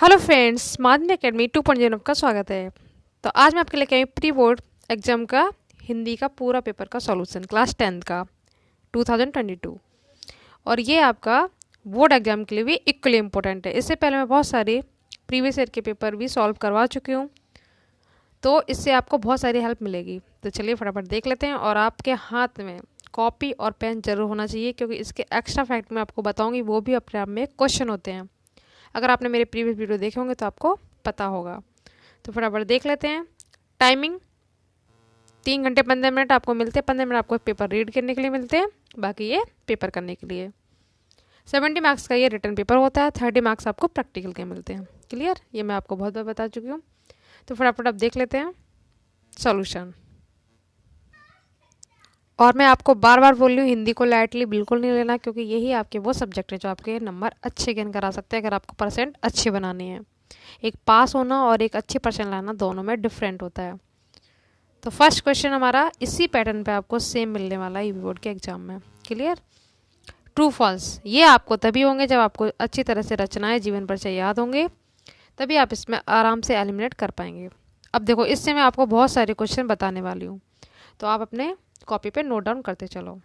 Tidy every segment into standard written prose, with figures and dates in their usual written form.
Hello friends, माध्यमिक academy 2.0 का स्वागत है। तो आज मैं आपके लेके आई प्री बोर्ड एग्जाम का हिंदी का पूरा पेपर का सॉल्यूशन क्लास 10th का 2022। और ये आपका बोर्ड एग्जाम के लिए भी इक्वली इम्पोर्टेंट है। इससे पहले मैं बहुत सारे प्रीवियस ईयर के पेपर भी सॉल्व करवा चुकी हूँ, तो इससे आपको बहुत सारी हेल्प मिलेगी। तो चलिए फटाफट देख लेते हैं। और आपके हाथ में कॉपी और पेन जरूर होना चाहिए, क्योंकि इसके एक्स्ट्रा फैक्ट मैं आपको बताऊँगी, वो भी अपने आप में क्वेश्चन होते हैं। अगर आपने मेरे प्रीवियस वीडियो देखे होंगे तो आपको पता होगा। तो फटाफट देख लेते हैं। टाइमिंग 3 घंटे 15 मिनट आपको मिलते हैं। 15 मिनट आपको पेपर रीड करने के लिए मिलते हैं, बाकी ये पेपर करने के लिए। 70 मार्क्स का ये रिटर्न पेपर होता है। 30 मार्क्स आपको प्रैक्टिकल के मिलते हैं। क्लियर? ये मैं आपको बहुत बार बता चुकी हूँ। तो फटाफट आप देख लेते हैं सॉल्यूशन। और मैं आपको बार बार बोल रही हूँ, हिंदी को लाइटली बिल्कुल नहीं लेना, क्योंकि यही आपके वो सब्जेक्ट है जो आपके नंबर अच्छे गेन करा सकते हैं, अगर आपको परसेंट अच्छे बनाने हैं। एक पास होना और एक अच्छे परसेंट लाना दोनों में डिफरेंट होता है। तो फर्स्ट क्वेश्चन हमारा इसी पैटर्न पे आपको सेम मिलने वाला है यूपी बोर्ड के एग्जाम में। क्लियर? ट्रू फॉल्स ये आपको तभी होंगे जब आपको अच्छी तरह से रचनाएं जीवन परिचय याद होंगे, तभी आप इसमें आराम से एलिमिनेट कर पाएंगे। अब देखो, इससे मैं आपको बहुत सारे क्वेश्चन बताने वाली हूँ, तो आप अपने कॉपी पे नोट डाउन करते चलो।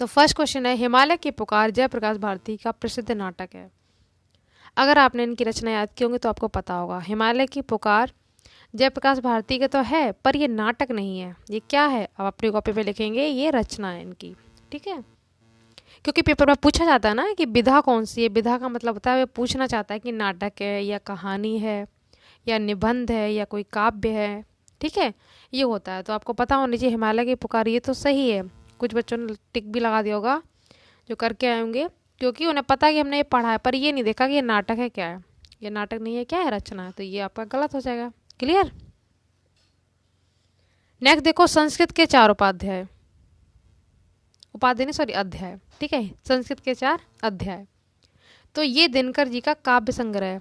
तो फर्स्ट क्वेश्चन है, हिमालय की पुकार जयप्रकाश भारती का प्रसिद्ध नाटक है। अगर आपने इनकी रचना याद की होंगी तो आपको पता होगा। हिमालय की पुकार जयप्रकाश भारती के तो है, पर ये नाटक नहीं है। ये क्या है? आप अपनी कॉपी पे लिखेंगे, ये रचना है इनकी। ठीक है? क्योंकि पेपर में पूछा जाता है ना कि विधा कौन सी है। विधा का मतलब होता है, वो पूछना चाहता है कि नाटक है या कहानी है या निबंध है या कोई काव्य है। ठीक है, ये होता है। तो आपको पता होना चाहिए हिमालय की पुकार, ये तो सही है। कुछ बच्चों ने टिक भी लगा दिया होगा जो करके आए होंगे, क्योंकि उन्हें पता है कि हमने ये पढ़ा है, पर ये नहीं देखा कि ये नाटक है क्या है। ये नाटक नहीं है, क्या है? रचना है। तो ये आपका गलत हो जाएगा। क्लियर? नेक्स्ट देखो, संस्कृत के 4 उपाध्याय, उपाध्याय नहीं सॉरी अध्याय। ठीक है, संस्कृत के 4 अध्याय। तो ये दिनकर जी का काव्य संग्रह है।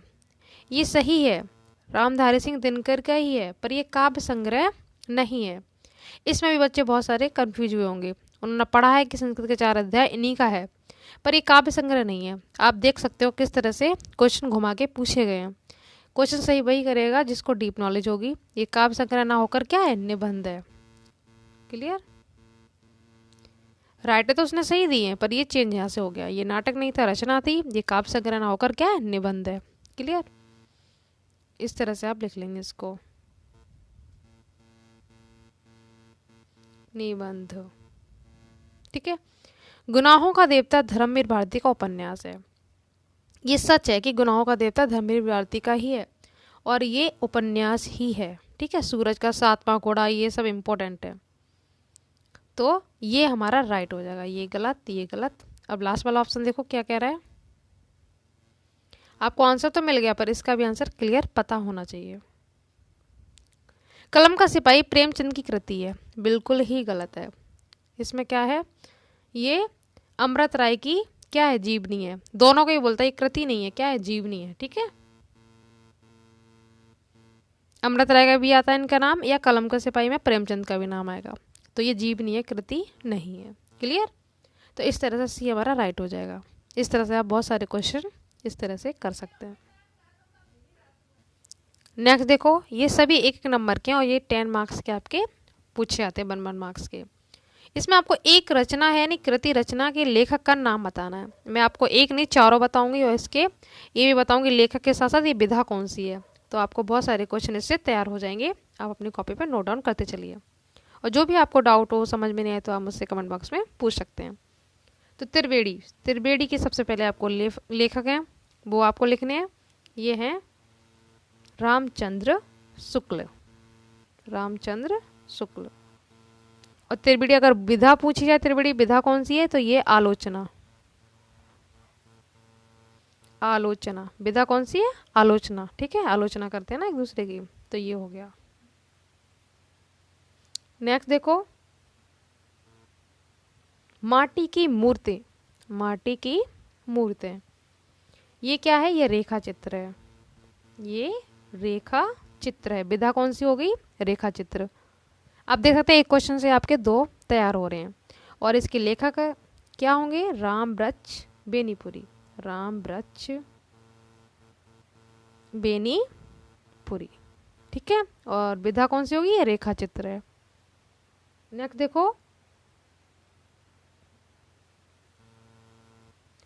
ये सही है, रामधारी सिंह दिनकर का ही है, पर ये काव्य संग्रह नहीं है। इसमें भी बच्चे बहुत सारे कंफ्यूज हुए होंगे। उन्होंने पढ़ा है कि संस्कृत के 4 अध्याय इन्हीं का है, पर ये काव्य संग्रह नहीं है। आप देख सकते हो किस तरह से क्वेश्चन घुमा के पूछे गए हैं। क्वेश्चन सही वही करेगा जिसको डीप नॉलेज होगी। ये काव्य संग्रह ना होकर क्या है? निबंध है। क्लियर? राइटर तो उसने सही दिए हैं, पर ये चेंज यहाँ से हो गया। ये नाटक नहीं था, रचना थी। ये काव्य संग्रह ना होकर क्या है? निबंध है। क्लियर? इस तरह से आप लिख लेंगे इसको, निबंध। ठीक है? गुनाहों का देवता धर्मवीर भारती का उपन्यास है। ये सच है कि गुनाहों का देवता धर्मवीर भारती का ही है, और ये उपन्यास ही है। ठीक है? सूरज का 7वां घोड़ा, ये सब इम्पोर्टेंट है। तो ये हमारा राइट हो जाएगा। ये गलत, ये गलत। अब लास्ट वाला ऑप्शन देखो क्या कह रहा है। आपको आंसर तो मिल गया, पर इसका भी आंसर क्लियर पता होना चाहिए। कलम का सिपाही प्रेमचंद की कृति है। बिल्कुल ही गलत है। इसमें क्या है? ये अमृत राय की क्या है? जीवनी है। दोनों को ही बोलता है, ये कृति नहीं है, क्या है? जीवनी है। ठीक है? अमृत राय का भी आता है इनका नाम, या कलम का सिपाही में प्रेमचंद का भी नाम आएगा। तो ये जीवनी है, कृति नहीं है। क्लियर? तो इस तरह से सी हमारा राइट हो जाएगा। इस तरह से आप बहुत सारे क्वेश्चन इस तरह से कर सकते हैं। नेक्स्ट देखो, ये सभी 1-1 नंबर के हैं, और ये 10 मार्क्स के आपके पूछे आते हैं, 1-1 मार्क्स के। इसमें आपको एक रचना है, यानी कृति रचना के लेखक का नाम बताना है। मैं आपको एक नहीं, चारों बताऊंगी, और इसके ये भी बताऊंगी लेखक के साथ साथ ये विधा कौन सी है। तो आपको बहुत सारे क्वेश्चन इससे तैयार हो जाएंगे। आप अपनी कॉपी पर नोट डाउन करते चलिए, और जो भी आपको डाउट हो, समझ में नहीं आए, तो आप मुझसे कमेंट बॉक्स में पूछ सकते हैं। तो त्रिवेणी, त्रिवेणी के सबसे पहले आपको लेखक हैं, वो आपको लिखने हैं। ये हैं रामचंद्र शुक्ल, रामचंद्र शुक्ल। और त्रिवेणी अगर विधा पूछी जाए, त्रिवेणी विधा कौन सी है, तो ये आलोचना, आलोचना। विधा कौन सी है? आलोचना। ठीक है? आलोचना करते हैं ना एक दूसरे की। तो ये हो गया। नेक्स्ट देखो, माटी की मूर्ति, माटी की मूर्तें। ये क्या है? ये रेखा चित्र है। ये रेखा चित्र है। विधा कौन सी हो गई? रेखा चित्र। आप देख सकते हैं एक क्वेश्चन से आपके 2 तैयार हो रहे हैं, और इसके लेखक क्या होंगे? राम वृक्ष बेनीपुरी, राम वृक्ष बेनीपुरी। ठीक है, और विधा कौन सी होगी? ये रेखा चित्र है। नेक्स्ट देखो,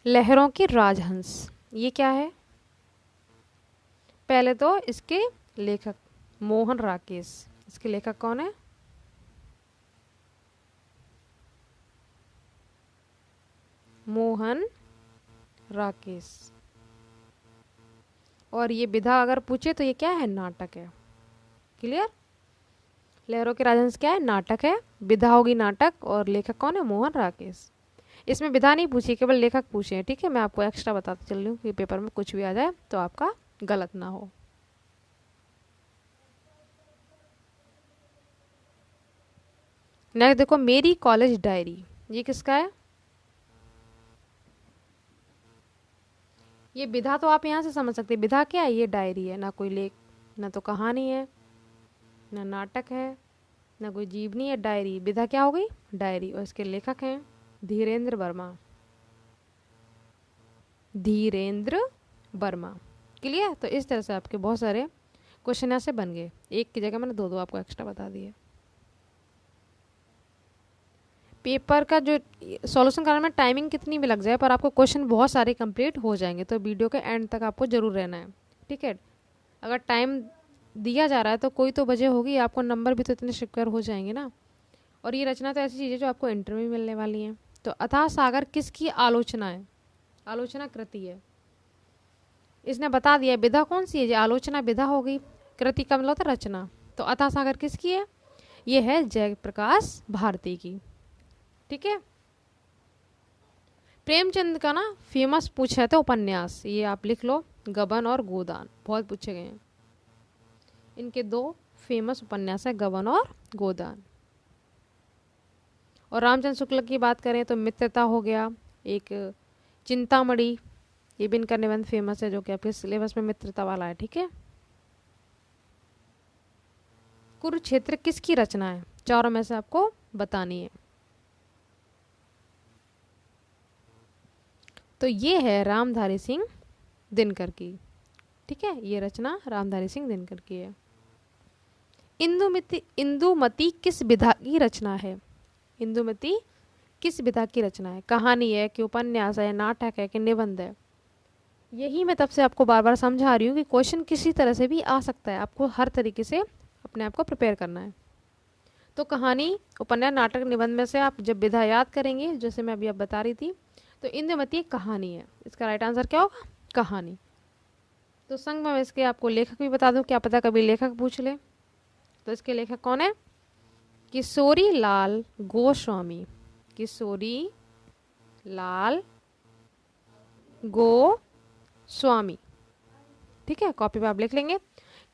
लहरों की राजहंस, ये क्या है? पहले तो इसके लेखक मोहन राकेश, इसके लेखक कौन है? मोहन राकेश। और ये विधा अगर पूछे तो ये क्या है? नाटक है। क्लियर? लहरों के राजहंस क्या है? नाटक है। विधा होगी नाटक, और लेखक कौन है? मोहन राकेश। इसमें विधा नहीं पूछी, केवल लेखक पूछे हैं। ठीक है, मैं आपको एक्स्ट्रा बताती चल रही हूँ कि पेपर में कुछ भी आ जाए तो आपका गलत ना हो। नेक्स्ट देखो, मेरी कॉलेज डायरी, ये किसका है? ये विधा तो आप यहाँ से समझ सकते हैं। विधा क्या है? ये डायरी है, ना कोई लेख, ना तो कहानी है, ना नाटक है, ना कोई जीवनी है। डायरी, विधा क्या हो गई? डायरी। और इसके लेखक हैं धीरेन्द्र वर्मा। धीरेन्द्र वर्मा। क्लियर? तो इस तरह से आपके बहुत सारे क्वेश्चन ऐसे बन गए, एक की जगह मैंने दो आपको एक्स्ट्रा बता दिए। पेपर का जो सॉल्यूशन करने में टाइमिंग कितनी भी लग जाए, पर आपको क्वेश्चन बहुत सारे कंप्लीट हो जाएंगे। तो वीडियो के एंड तक आपको जरूर रहना है। ठीक है, अगर टाइम दिया जा रहा है तो कोई तो वजह होगी, आपको नंबर भी तो इतने सिक्योर हो जाएंगे ना। और ये रचना तो ऐसी चीज़ है जो आपको इंटरव्यू में मिलने वाली है। तो अथाह सागर किसकी आलोचना है? आलोचना कृति है। इसने बता दिया विधा कौन सी है? ये आलोचना विधा हो गई, कृति का मतलब होता है रचना। तो अथाह सागर किसकी है? ये है जयप्रकाश भारती की। ठीक है, प्रेमचंद का ना फेमस पूछा था उपन्यास, ये आप लिख लो, गबन और गोदान, बहुत पूछे गए हैं। इनके दो फेमस उपन्यास है, गबन और गोदान। और रामचंद्र शुक्ल की बात करें तो मित्रता हो गया, एक चिंतामणि, ये भी इनका निबंध फेमस है जो कि आपके सिलेबस में मित्रता वाला है। ठीक है, कुरुक्षेत्र किसकी रचना है? चारों में से आपको बतानी है। तो ये है रामधारी सिंह दिनकर की। ठीक है, ये रचना रामधारी सिंह दिनकर की है। इंदुमती किस विधा की रचना है? इंदुमती किस विधा की रचना है? कहानी है कि उपन्यास है, नाटक है कि निबंध है? यही मैं तब से आपको बार बार समझा रही हूँ कि क्वेश्चन किसी तरह से भी आ सकता है, आपको हर तरीके से अपने आप को प्रिपेयर करना है। तो कहानी, उपन्यास, नाटक, निबंध में से आप जब विधा याद करेंगे, जैसे मैं अभी अब बता रही थी, तो इंदुमती एक कहानी है। इसका राइट आंसर क्या होगा? कहानी। तो संग में इसके आपको लेखक भी बता दूं, क्या पता कभी लेखक पूछ ले। तो इसके लेखक कौन है? किशोरी लाल गोस्वामी। किशोरी लाल गोस्वामी। ठीक है, कॉपी पे आप लिख लेंगे,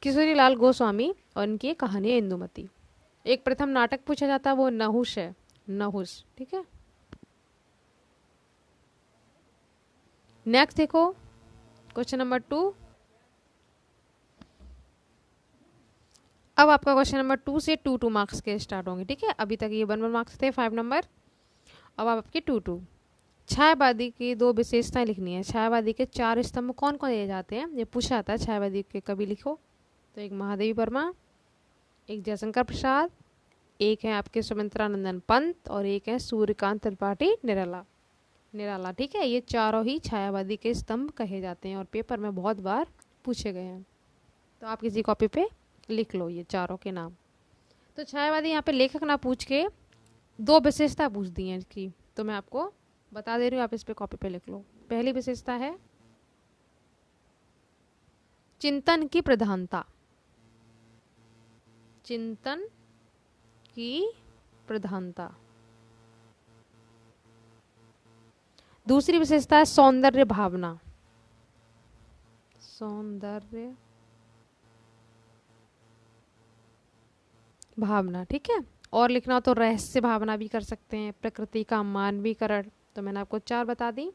किशोरी लाल गोस्वामी, और इनकी कहानी है इंदुमती। एक प्रथम नाटक पूछा जाता है, वो नहुष है, नहुष। ठीक है, नेक्स्ट देखो क्वेश्चन नंबर 2। अब आपका क्वेश्चन नंबर 2 से 2 मार्क्स के स्टार्ट होंगे। ठीक है, अभी तक ये 1 मार्क्स थे, 5 नंबर। अब आपके 2 छायावादी की 2 विशेषताएं लिखनी है। छायावादी के 4 स्तंभ कौन कौन दिए जाते हैं? ये पूछा जाता है, छायावादी के कवि लिखो। तो एक महादेवी वर्मा, एक जयशंकर प्रसाद, एक है आपके सुमित्रानंदन पंत, और एक है सूर्यकांत त्रिपाठी निराला। निराला। ठीक है, ये चारों ही छायावादी के स्तंभ कहे जाते हैं और पेपर में बहुत बार पूछे गए हैं। तो आप किसी कॉपी पे लिख लो ये चारों के नाम। तो छायावादी यहाँ पे लेखक ना पूछ के 2 विशेषता पूछ दी हैं इसकी, तो मैं आपको बता दे रही हूँ, आप इस पे कॉपी पे लिख लो। पहली विशेषता है चिंतन की प्रधानता। चिंतन की प्रधानता। दूसरी विशेषता है सौंदर्य भावना। सौंदर्य भावना। ठीक है, और लिखना हो तो रहस्य भावना भी कर सकते हैं, प्रकृति का मानवीकरण। तो मैंने आपको 4 बता दी।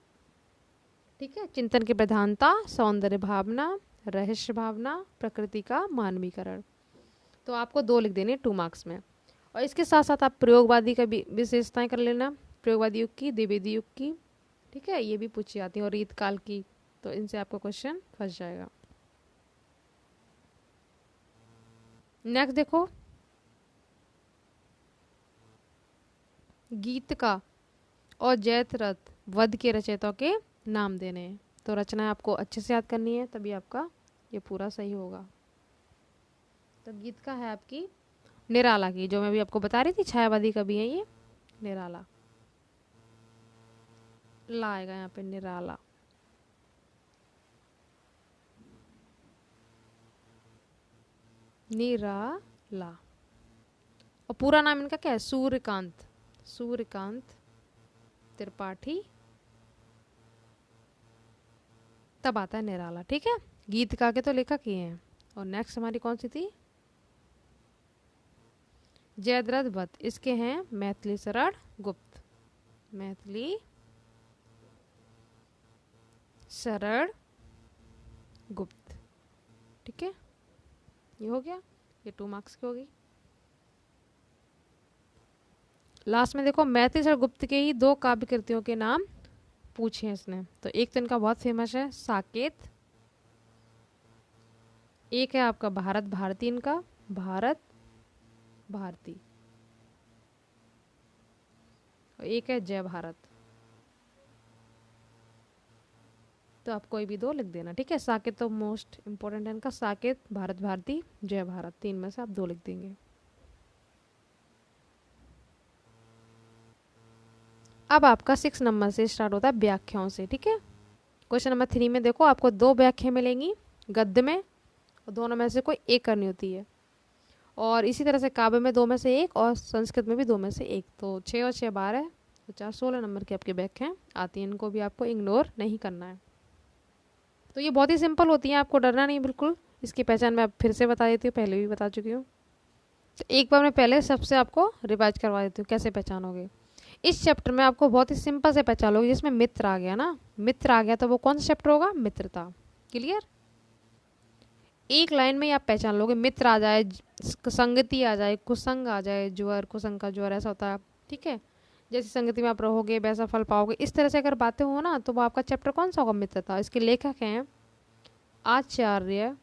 ठीक है, चिंतन की प्रधानता, सौंदर्य भावना, रहस्य भावना, प्रकृति का मानवीकरण। तो आपको 2 लिख देने 2 मार्क्स में। और इसके साथ साथ आप प्रयोगवादी का भी विशेषताएं कर लेना, प्रयोगवादी युग की, द्विवेदी युग की। ठीक है, ये भी पूछी जाती है, और रीतकाल की। तो इनसे आपका क्वेश्चन फंस जाएगा। नेक्स्ट देखो, गीत का और जयद्रथ वध के रचयिताओं के नाम देने हैं। तो रचना आपको अच्छे से याद करनी है, तभी आपका ये पूरा सही होगा। तो गीत का है आपकी निराला की, जो मैं भी आपको बता रही थी, छायावादी कवि है ये निराला। ला आएगा यहाँ पे, निराला। निराला। और पूरा नाम इनका क्या है? सूर्यकांत, सूर्यकांत त्रिपाठी, तब आता है निराला। ठीक है, गीत का के तो लेखक ही हैं। और नेक्स्ट हमारी कौन सी थी? जयद्रथ वध, इसके हैं मैथिली शरण गुप्त, मैथिली शरण गुप्त। ठीक है, ये हो गया, ये 2 मार्क्स की होगी। लास्ट में देखो, मैथिली शरण गुप्त के ही 2 काव्य कृतियों के नाम पूछे हैं इसने। तो एक तो इनका बहुत फेमस है साकेत, एक है आपका भारत भारती, इनका भारत भारती, और एक है जय भारत। तो आप कोई भी 2 लिख देना। ठीक है, साकेत तो मोस्ट इंपॉर्टेंट है इनका, साकेत, भारत भारती, जय भारत, 3 में से आप 2 लिख देंगे। अब आपका 6 नंबर से स्टार्ट होता है व्याख्याओं से। ठीक है, क्वेश्चन नंबर 3 में देखो, आपको 2 व्याख्या मिलेंगी गद्य में, और दोनों में से कोई एक करनी होती है। और इसी तरह से काव्य में 2 में से 1, और संस्कृत में भी 2 में से 1। तो 6 और 6 12, तो 4 16 नंबर की आपकी व्याख्याएं आती हैं। इनको भी आपको इग्नोर नहीं करना है। तो ये बहुत ही सिंपल होती हैं, आपको डरना नहीं बिल्कुल। इसकी पहचान मैं फिर से बता देती हूँ, पहले भी बता चुकी हूँ। तो एक बार मैं पहले सबसे आपको रिवाइज करवा देती हूँ कैसे पहचानोगे। इस चैप्टर में आपको बहुत ही सिंपल से पहचानोगे, जिसमें मित्र आ गया ना, मित्र आ गया तो वो कौन सा चैप्टर होगा? मित्रता। क्लियर? एक लाइन में ही आप पहचान लोगे। मित्र आ जाए, संगति आ जाए, कुसंग आ जाए, ज्वर, कुसंग का ज्वर, ऐसा होता है। ठीक है, जैसी संगति में आप रहोगे वैसा फल पाओगे, इस तरह से अगर बातें हो ना, तो वो आपका चैप्टर कौन सा होगा? मित्रता। इसके लेखक हैं आचार्य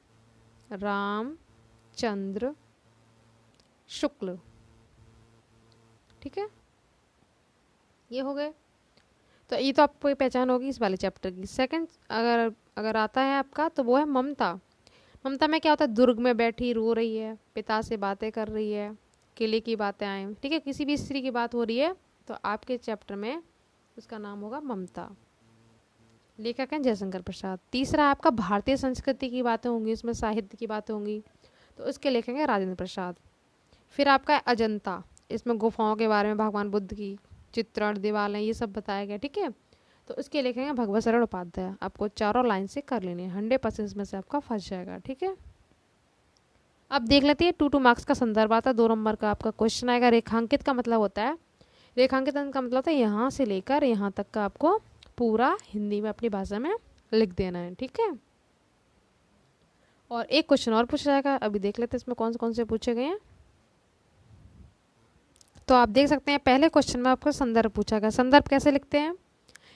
रामचंद्र शुक्ल। ठीक है, ये हो गए। तो ये तो आपको पहचान होगी इस वाले चैप्टर की। सेकंड अगर अगर आता है आपका, तो वो है ममता। ममता में क्या होता है? दुर्ग में बैठी रो रही है, पिता से बातें कर रही है, किले की बातें आए। ठीक है, किसी भी स्त्री की बात हो रही है तो आपके चैप्टर में उसका नाम होगा ममता। लेखक हैं जयशंकर प्रसाद। तीसरा आपका भारतीय संस्कृति की बातें होंगी, इसमें साहित्य की बातें होंगी, तो उसके लेखक हैं राजेंद्र प्रसाद। फिर आपका है अजंता, इसमें गुफाओं के बारे में, भगवान बुद्ध की चित्रण, दीवारें, ये सब बताया गया। ठीक है, तो उसके लेखक हैं भगवत शरण उपाध्याय। आपको चारों लाइन से कर लेनी है, 100% में से आपका फंस जाएगा। ठीक है, अब देख लेते हैं 2 मार्क्स का संदर्भ आता है। 2 नंबर का आपका क्वेश्चन आएगा। रेखांकित का मतलब होता है, रेखांकित का मतलब होता है यहाँ से लेकर यहाँ तक का आपको पूरा हिंदी में अपनी भाषा में लिख देना है। ठीक है, और एक क्वेश्चन और पूछा जाएगा, अभी देख लेते हैं इसमें कौन से पूछे गए हैं। तो आप देख सकते हैं पहले क्वेश्चन में आपको संदर्भ पूछा गया। संदर्भ कैसे लिखते हैं?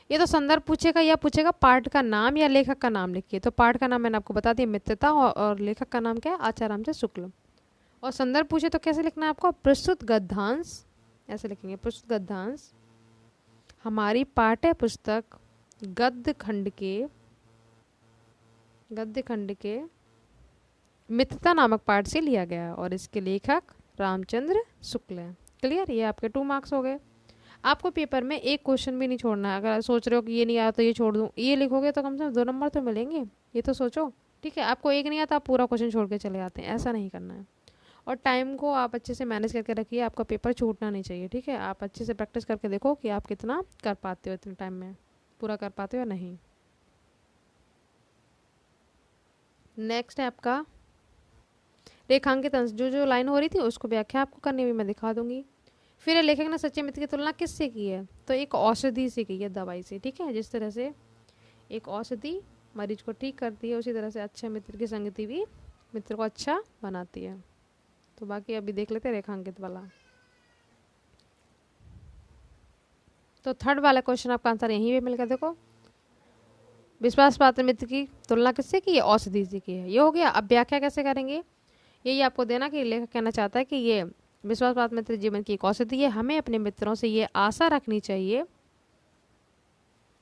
ये तो संदर्भ पूछेगा या पूछेगा पाठ का नाम या लेखक का नाम लिखिए। तो पाठ का नाम मैंने आपको बता दिया, मित्रता, और लेखक का नाम क्या है? आचार्य रामचंद्र शुक्ल। और संदर्भ पूछे तो कैसे लिखना है आपको? प्रस्तुत गद्यांश, ऐसे लिखेंगे, प्रस्तुत गद्यांश हमारी पाठ्य पुस्तक गद्य खंड के मित्रता नामक पाठ से लिया गया है, और इसके लेखक रामचंद्र शुक्ल हैं। क्लियर? ये आपके 2 मार्क्स हो गए। आपको पेपर में एक क्वेश्चन भी नहीं छोड़ना है। अगर सोच रहे हो कि ये नहीं आया तो ये छोड़ दूं, ये लिखोगे तो कम से कम 2 नंबर तो मिलेंगे, ये तो सोचो। ठीक है, आपको एक नहीं आता आप पूरा क्वेश्चन छोड़ के चले जाते हैं, ऐसा नहीं करना है। और टाइम को आप अच्छे से मैनेज करके रखिए, आपका पेपर छूटना नहीं चाहिए। ठीक है, आप अच्छे से प्रैक्टिस करके देखो कि आप कितना कर पाते हो, इतने टाइम में पूरा कर पाते हो या नहीं। नेक्स्ट है आपका रेखांकित अंश। जो लाइन हो रही थी उसको व्याख्या आपको करनी भी मैं दिखा दूंगी। फिर लेखक ने सच्चे मित्र की तुलना किससे की है? तो एक औषधि से की है, दवाई से। ठीक है, जिस तरह से एक औषधि मरीज को ठीक करती है, उसी तरह से अच्छे मित्र की संगति भी मित्र को अच्छा बनाती है। तो बाकी अभी देख लेते हैं रेखांकित वाला। तो थर्ड वाला क्वेश्चन आपका आंसर यहीं पे मिल गया। देखो, विश्वास पात्र मित्र की तुलना किससे की है? औषधि से की है। ये हो गया। अब व्याख्या कैसे करेंगे? यही आपको देना कि लेखक कहना चाहता है कि ये विश्वासपात मित्र जीवन की एक औषधि है, हमें अपने मित्रों से ये आशा रखनी चाहिए,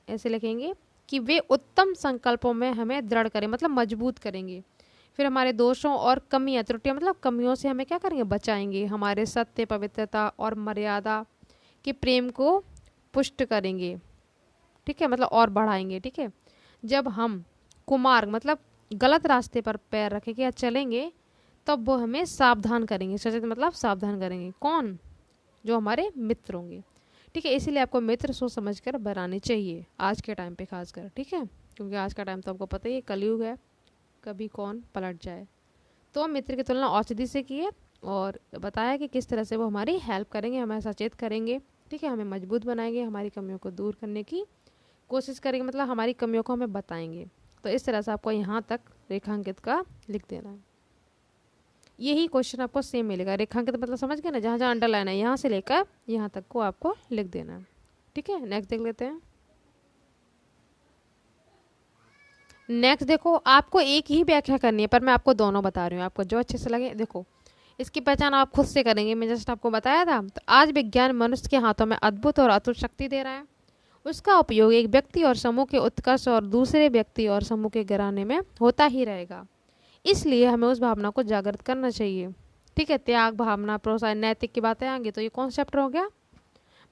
ऐसे लिखेंगे कि वे उत्तम संकल्पों में हमें दृढ़ करें, मतलब मजबूत करेंगे। फिर हमारे दोषों और कमियां त्रुटियां मतलब कमियों से हमें क्या करेंगे, बचाएंगे। हमारे सत्य, पवित्रता और मर्यादा के प्रेम को पुष्ट करेंगे, ठीक है, मतलब और बढ़ाएंगे। ठीक है, जब हम कुमार्ग मतलब गलत रास्ते पर पैर रखेंगे या चलेंगे, तब वो हमें सावधान करेंगे। सचेत मतलब सावधान करेंगे। कौन? जो हमारे मित्र होंगे। ठीक है, इसीलिए आपको मित्र सोच समझ कर बनाने चाहिए आज के टाइम पे खासकर। ठीक है, क्योंकि आज का टाइम तो आपको पता ही है, कलयुग है, कभी कौन पलट जाए। तो मित्र की तुलना औषधि से की है और बताया कि किस तरह से वो हमारी हेल्प करेंगे, हमें सचेत करेंगे। ठीक है, हमें मजबूत बनाएंगे, हमारी कमियों को दूर करने की कोशिश करेंगे, मतलब हमारी कमियों को हमें बताएंगे। तो इस तरह से आपको यहाँ तक रेखांकित का लिख देना है। यही क्वेश्चन आपको सेम मिलेगा। रेखांकित मतलब समझ गए ना, जहाँ जहाँ अंडरलाइन है यहाँ से लेकर यहाँ तक को आपको लिख देना है। ठीक है, नेक्स्ट देख लेते हैं। नेक्स्ट देखो, आपको एक ही व्याख्या करनी है, पर मैं आपको दोनों बता रही हूँ, आपको जो अच्छे से लगे। देखो, इसकी पहचान आप खुद से करेंगे, मैं जस्ट आपको बताया था। तो आज विज्ञान मनुष्य के हाथों में अद्भुत और अतुट शक्ति दे रहा है। उसका उपयोग एक व्यक्ति और समूह के उत्कर्ष और दूसरे व्यक्ति और समूह के गिराने में होता ही रहेगा। इसलिए हमें उस भावना को जागृत करना चाहिए। ठीक है, त्याग भावना, प्रोत्साहन, नैतिक की बातें आएंगी। तो ये कौन सा चैप्टर हो गया?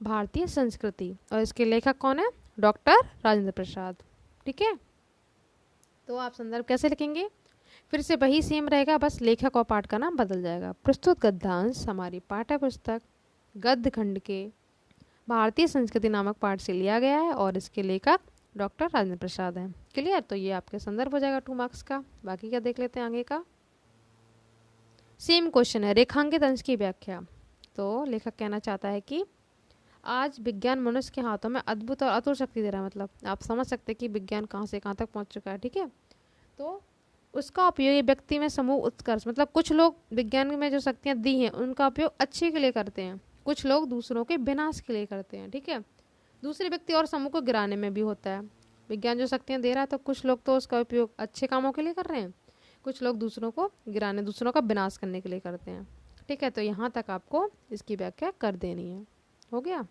भारतीय संस्कृति। और इसके लेखक कौन है? डॉक्टर राजेंद्र प्रसाद। ठीक है, तो आप संदर्भ कैसे लिखेंगे? फिर से वही सेम रहेगा, बस लेखक और पाठ का नाम बदल जाएगा। प्रस्तुत गद्यांश हमारी पाठ्य पुस्तक गद्य खंड के भारतीय संस्कृति नामक पाठ से लिया गया है और इसके लेखक डॉक्टर राजेंद्र प्रसाद हैं। क्लियर? तो ये आपके संदर्भ हो जाएगा 2 मार्क्स का। बाकी क्या देख लेते हैं आगे का। सेम क्वेश्चन है, रेखांकित अंश की व्याख्या। तो लेखक कहना चाहता है कि आज विज्ञान मनुष्य के हाथों में अद्भुत और अतुल शक्ति दे रहा है। मतलब आप समझ सकते हैं कि विज्ञान कहाँ से कहाँ तक पहुँच चुका है। ठीक है, तो उसका उपयोग व्यक्ति में समूह उत्कर्ष, मतलब कुछ लोग विज्ञान में जो शक्तियाँ दी हैं उनका उपयोग अच्छे के लिए करते हैं, कुछ लोग दूसरों के विनाश के लिए करते हैं। ठीक है, दूसरे व्यक्ति और समूह को गिराने में भी होता है। विज्ञान जो शक्तियाँ दे रहा है तो कुछ लोग तो उसका उपयोग अच्छे कामों के लिए कर रहे हैं, कुछ लोग दूसरों को गिराने, दूसरों का विनाश करने के लिए करते हैं। ठीक है, तो यहाँ तक आपको इसकी व्याख्या कर देनी है। हो गया,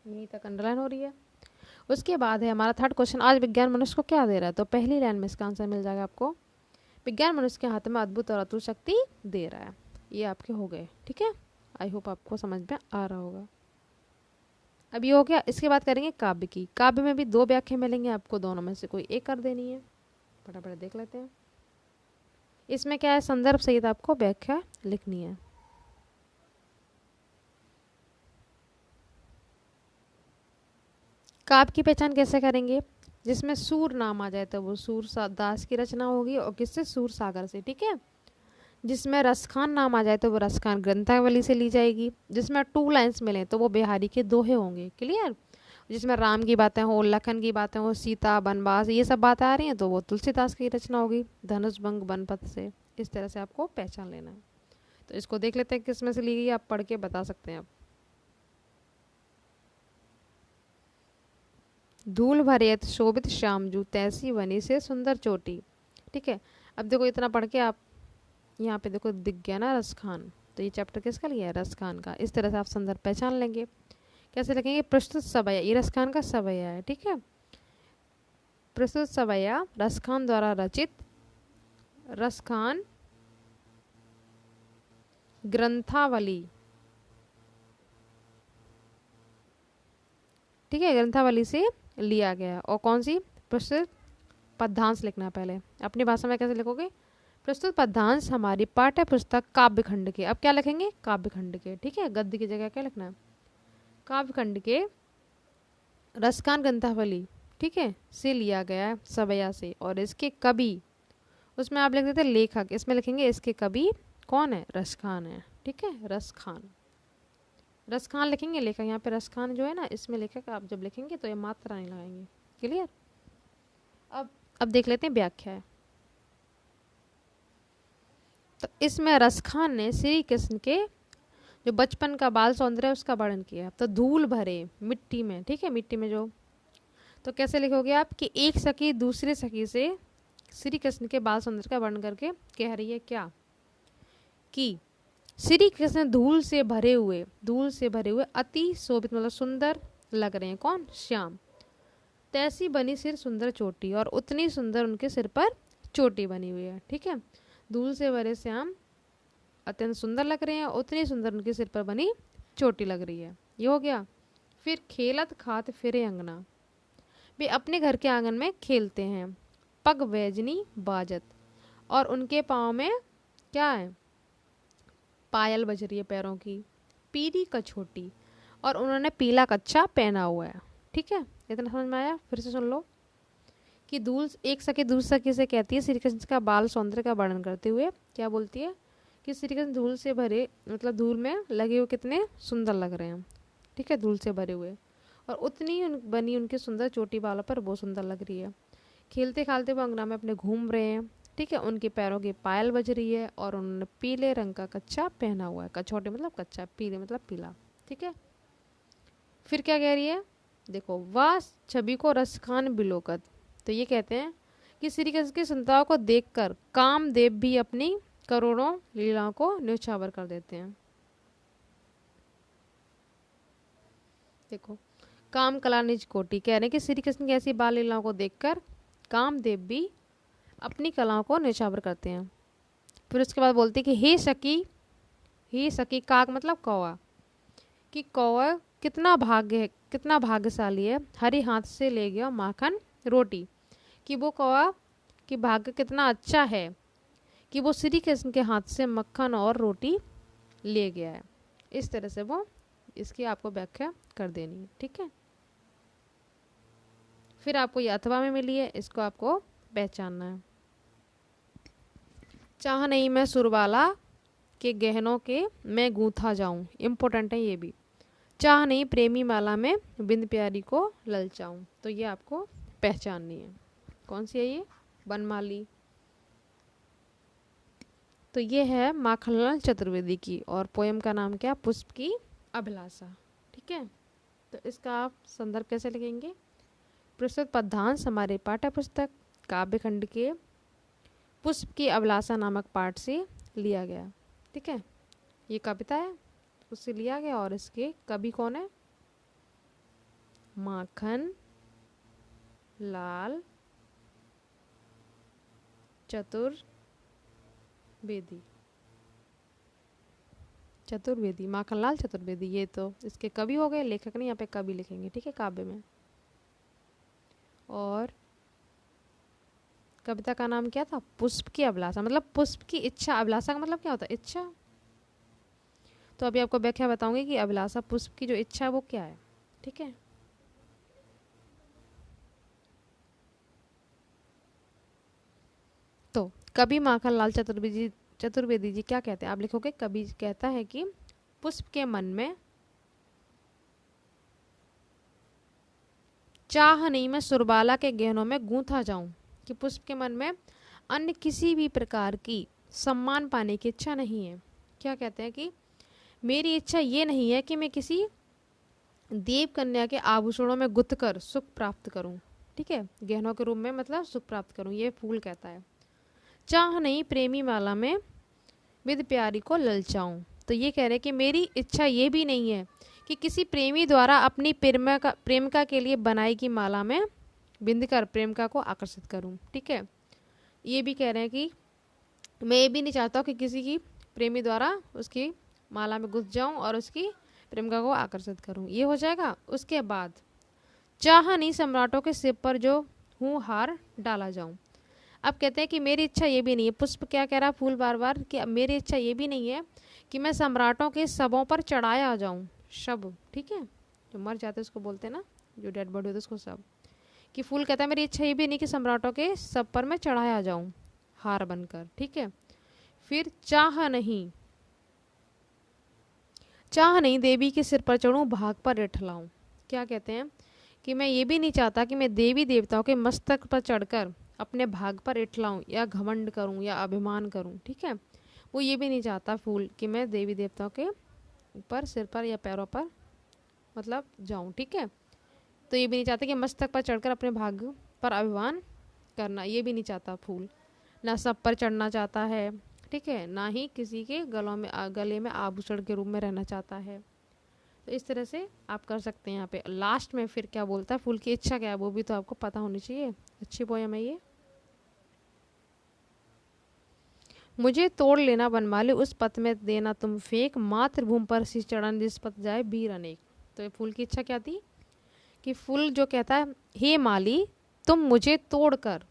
यहीं तक अंडरलाइन हो रही है। उसके बाद है हमारा थर्ड क्वेश्चन, आज विज्ञान मनुष्य को क्या दे रहा है? तो पहली लाइन में इसका आंसर मिल जाएगा आपको, विज्ञान मनुष्य के हाथ में अद्भुत और अतुल शक्ति दे रहा है। ये आपके हो गए। ठीक है, आई होप आपको समझ में आ रहा होगा। अब ये हो गया। इसके बाद करेंगे काव्य की। काव्य में भी 2 व्याख्या मिलेंगे आपको, दोनों में से कोई एक कर देनी है। फटाफट देख लेते हैं। इसमें क्या है, संदर्भ सहित आपको व्याख्या लिखनी है। काव्य की पहचान कैसे करेंगे? जिसमें सूर नाम आ जाए तो वो सूर दास की रचना होगी, और किससे? सूर सागर से। ठीक है, जिसमें रसखान नाम आ जाए तो वो रसखान ग्रंथावली से ली जाएगी। जिसमें 2 लाइन्स मिले तो वो बिहारी के दोहे होंगे। क्लियर? जिसमें राम की बातें हो, लखन की बातें हो, सीता, वनवास, ये सब बातें आ रही हैं तो वो तुलसीदास की रचना होगी, धनुष भंग बनपथ से। इस तरह से आपको पहचान लेना है। तो इसको देख लेते हैं किस में से ली गई, आप पढ़ के बता सकते हैं आप। धूल भरेत शोभित श्यामजू, तैसी बनी से सुंदर चोटी। ठीक है, अब देखो इतना पढ़ के आप यहाँ पे देखो दिख गया ना रसखान, तो ये चैप्टर किसका लिया है? रसखान का। इस तरह से आप संदर्भ पहचान लेंगे। कैसे लिखेंगे? प्रस्तुत सवैया, ये रसखान का सवैया है। ठीक है, प्रस्तुत सवैया रसखान द्वारा रचित रसखान ग्रंथावली। ठीक है, ग्रंथावली से लिया गया। और कौन सी? प्रस्तुत पद्यांश लिखना पहले। अपनी भाषा में कैसे लिखोगे? प्रस्तुत पद्यांश हमारी पाठ्य पुस्तक काव्य खंड के। अब क्या लिखेंगे? काव्य खंड के। ठीक है, गद्य की जगह क्या लिखना है? काव्य खंड के रसखान ग्रंथावली, ठीक है, से लिया गया है, सवैया से। और इसके कवि, उसमें आप लिख देते लेखक, इसमें लिखेंगे इसके कवि कौन है? रसखान है। ठीक है, रसखान, रसखान लिखेंगे, लेखक यहाँ पे रसखान जो है ना, इसमें लेखक आप जब लिखेंगे तो ये मात्रा नहीं लगाएंगे। क्लियर? अब देख लेते हैं व्याख्या। तो इसमें रसखान ने श्री कृष्ण के जो बचपन का बाल सौंदर्य है उसका वर्णन किया। तो धूल भरे मिट्टी में, ठीक है, मिट्टी में जो, तो कैसे लिखोगे आप कि एक सखी दूसरे सखी से श्री कृष्ण के बाल सौंदर्य का वर्णन करके कह रही है क्या? कि श्री कृष्ण धूल से भरे हुए अति शोभित मतलब सुंदर लग रहे हैं। कौन? श्याम। तैसी बनी सिर सुंदर चोटी, और उतनी सुंदर उनके सिर पर चोटी बनी हुई है। ठीक है, धूल से भरे श्याम अत्यंत सुंदर लग रहे हैं, उतनी सुंदर उनके सिर पर बनी चोटी लग रही है। ये हो गया। फिर खेलत खात फिरे अंगना, वे अपने घर के आंगन में खेलते हैं। पग वैजनी बाजत, और उनके पाँव में क्या है? पायल बज रही है पैरों की। पीली कछोटी, और उन्होंने पीला कच्छा पहना हुआ है। ठीक है, इतना समझ में आया? फिर से सुन लो कि धूल, एक सखी दूसरी सखी से कहती है श्री कृष्ण का बाल सौंदर्य का वर्णन करते हुए, क्या बोलती है कि श्री कृष्ण धूल से भरे मतलब धूल में लगे हुए कितने सुंदर लग रहे हैं। ठीक है, धूल से भरे हुए, और उतनी बनी उनकी सुंदर चोटी बालों पर वो सुंदर लग रही है। खेलते खालते वो अंगना में अपने घूम रहे हैं। ठीक है, उनके पैरों की पायल बज रही है, और उन्होंने पीले रंग का कच्छा पहना हुआ है। कछोटे मतलब कच्चा, पीले मतलब पीला। ठीक है, फिर क्या कह रही है? देखो, वाह छवि को रसखान बिलोकत, तो ये कहते हैं कि श्री कृष्ण की सुंदरता को देखकर कामदेव भी अपनी करोड़ों लीलाओं को न्यौछावर कर देते हैं। देखो, काम कला निज कोटि, कह रहे हैं कि श्री कृष्ण की ऐसी बाल लीलाओं को देखकर कामदेव भी अपनी कलाओं को न्यौछावर करते हैं। फिर उसके बाद बोलते हैं कि हे सखी, काक मतलब कौवा, कि कौवा कितना भाग्यशाली है, हरी हाथ से ले गया माखन रोटी, कि वो कौवा कि भाग्य कितना अच्छा है कि वो श्री कृष्ण के हाथ से मक्खन और रोटी ले गया है। इस तरह से वो इसकी आपको व्याख्या कर देनी है। ठीक है, फिर आपको ये अथवा में मिली है, इसको आपको पहचानना है। चाह नहीं मैं सुरबाला के गहनों के मैं गूंथा जाऊं, इम्पोर्टेंट है ये भी। चाह नहीं प्रेमी माला में बिंद प्यारी को ललचाऊं, तो ये आपको पहचाननी है। कौन सी है ये? बनमाली। तो ये है माखनलाल चतुर्वेदी की, और पोयम का नाम क्या? पुष्प की अभिलाषा। ठीक है, तो इसका आप संदर्भ कैसे लिखेंगे? प्रस्तुत पद्यांश हमारे पाठ्य पुस्तक काव्यखंड के पुष्प की अभिलाषा नामक पाठ से लिया गया। ठीक है, ये कविता है, उससे लिया गया, और इसके कवि कौन है? माखन लाल चतुर्वेदी, माखनलाल चतुर्वेदी। ये तो इसके कवि हो गए, लेखक नहीं, यहाँ पे कवि लिखेंगे। ठीक है, काव्य में। और कविता का नाम क्या था? पुष्प की अभिलाषा, मतलब पुष्प की इच्छा। अभिलाषा का मतलब क्या होता है? इच्छा। तो अभी आपको व्याख्या बताऊंगी कि अभिलाषा, पुष्प की जो इच्छा है वो क्या है। ठीक है, तो कवि माखनलाल चतुर्वेदी जी क्या कहते हैं? आप लिखोगे, कवि कहता है कि पुष्प के मन में चाह नहीं मैं सुरबाला के गहनों में गूंथा जाऊं, कि पुष्प के मन में अन्य किसी भी प्रकार की सम्मान पाने की इच्छा नहीं है। क्या कहते हैं कि मेरी इच्छा ये नहीं है कि मैं किसी देव कन्या के आभूषणों में गुथ कर सुख प्राप्त करूं। ठीक है, गहनों के रूप में मतलब सुख प्राप्त करूं, ये फूल कहता है। चाह नहीं प्रेमी माला में विद प्यारी को ललचाऊं, तो ये कह रहे हैं कि मेरी इच्छा ये भी नहीं है कि किसी प्रेमी द्वारा अपनी प्रेमिका के लिए बनाई की माला में बिंद कर प्रेमिका को आकर्षित करूं। ठीक है, ये भी कह रहे हैं कि मैं ये भी नहीं चाहता हूँ कि किसी की प्रेमी द्वारा उसकी माला में घुस जाऊं और उसकी प्रेमिका को आकर्षित करूं। ये हो जाएगा। उसके बाद चाह नहीं सम्राटों के सिर पर जो हूँ हार डाला जाऊं। अब कहते हैं कि मेरी इच्छा ये भी नहीं है, पुष्प क्या कह रहा है फूल बार बार, कि मेरी इच्छा ये भी नहीं है कि मैं सम्राटों के शवों पर चढ़ाया जाऊं। शव, ठीक है, जो मर जाते हैं उसको बोलते हैं ना, जो डेड बॉडी होती है उसको शव। कि फूल कहता है मेरी इच्छा ये भी नहीं कि सम्राटों के शव पर मैं चढ़ाया जाऊं हार बनकर। ठीक है, फिर चाह नहीं देवी के सिर पर चढ़ूं भाग पर रिठलाऊं। क्या कहते हैं कि मैं ये भी नहीं चाहता कि मैं देवी देवताओं के मस्तक पर चढ़कर अपने भाग पर इठलाऊं या घमंड करूं या अभिमान करूं। ठीक है, वो ये भी नहीं चाहता फूल कि मैं देवी देवताओं के ऊपर सिर पर या पैरों पर मतलब जाऊं। ठीक है, तो ये भी नहीं चाहता कि मस्तक पर चढ़कर अपने भाग पर अभिमान करना, ये भी नहीं चाहता फूल। ना सब पर चढ़ना चाहता है, ठीक है, ना ही किसी के गले में आभूषण के रूप में रहना चाहता है। तो इस तरह से आप कर सकते हैं। यहाँ पे लास्ट में फिर क्या बोलता है, फूल की इच्छा क्या है वो भी तो आपको पता होनी चाहिए। अच्छी पोयम है ये। मुझे तोड़ लेना बनमाली, उस पथ में देना तुम फेंक, मातृभूमि पर सी चढ़न जिस पथ जाए वीर अनेक। तो ये फूल की इच्छा क्या थी कि फूल जो कहता है, हे माली तुम मुझे तोड़कर